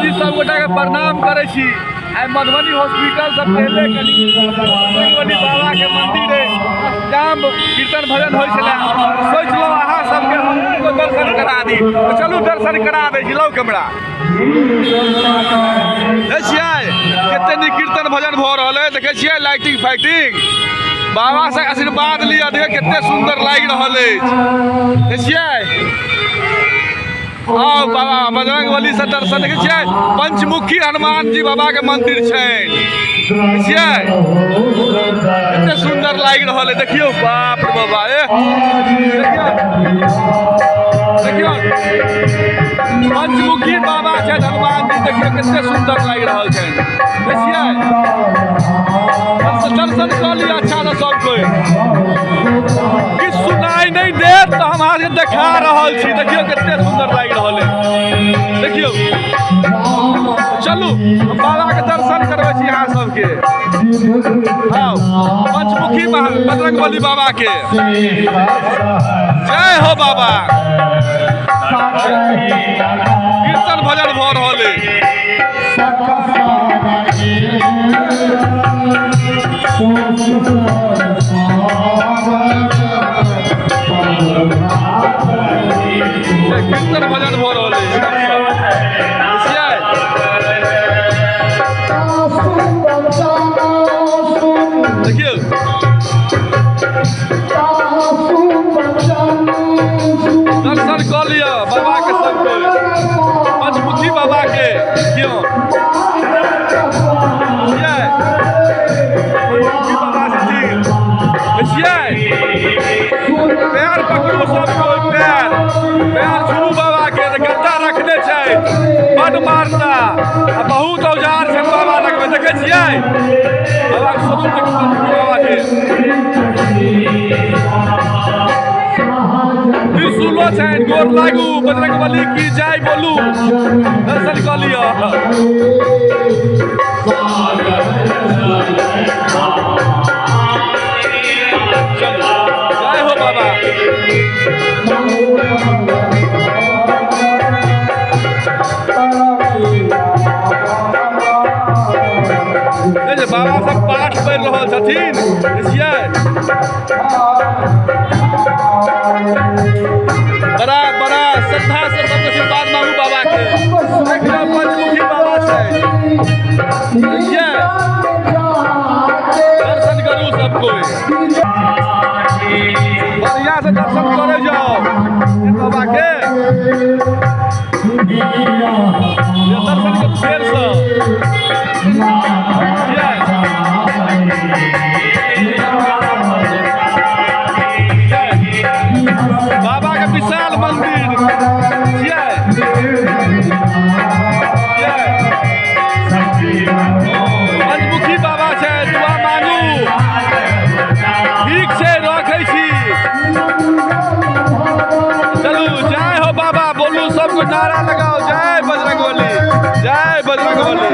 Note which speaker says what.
Speaker 1: जी सब गोटा के प्रणाम करे छी। आई मधुबनी हॉस्पिटल से पहले कनी बजरंगबली बाबा के मंदिर है जाम कीर्तन भजन होय छला। सोच लो अहाँ सबके हमको दर्शन करा दी तो चलू दर्शन करा दे छी। लो कैमरा देखिए कते नी कीर्तन भजन भ रहल है। देखे छियै लाइटिंग फाइटिंग बाबा से आशीर्वाद लिया। देखे कितने सुंदर लाग रहल है। देखिए आओ बाबा बजरंगबली से दर्शन देखिए छियै। पंचमुखी हनुमान जी बाबा के मंदिर छै। देखिए कितने सुंदर लाग रहल है। देखियो बाप रे बाबा देखियो पंचमुखी बाबा छै हनुमान जी। देखियो कितने सुंदर लाग रहल छै। देखिए दर्शन कर लिया अच्छा से सब कोई। किछ सुनाई नहीं दे तो हम अहाँ के देखा रहल छी। देखियो कितने सुंदर लाग रहल है। देखियो चलू हम बाबा के दर्शन करबे छी अहाँ सबके। हाँ पंचमुखी बजरंगबली बाबा के जय हो बाबा। कीर्तन भजन भ रहल है। कीर्तन भजन भ रहल है। देखियो दर्शन कर लिया बाबा के सबको। पंचमुखी बाबा के क्यों पैर पकड़ू सबको। पैर छू बाबा के गद्दा रखने छै बड मारता बहुत औजार छै बाबा लगमे। देखे छियै बाबा के स्वरूप बाबा के त्रिशूलो छै। गोर लागू बजरंगबली की जय बोलू दर्शन कर लिया। जय हो बाबा। बाबा सब पाठ पढ़ि रहल छथिन। बड़ा बड़ा श्रद्धा से सबके आशीर्वाद मांगू बाबा के। पंचमुखी बाबा छै। दर्शन करू सब कोई बढ़िया से दर्शन करे जाओ बाबा के। दर्शन के फेर से बाबा के विशाल मंदिर पंचमुखी बाबा छै। दुआ मांगू ठीक छै रखे छी। चलू जय हो बाबा बोलू सबको नारा लगाओ जय बजरंगबली जय बजरंगबली।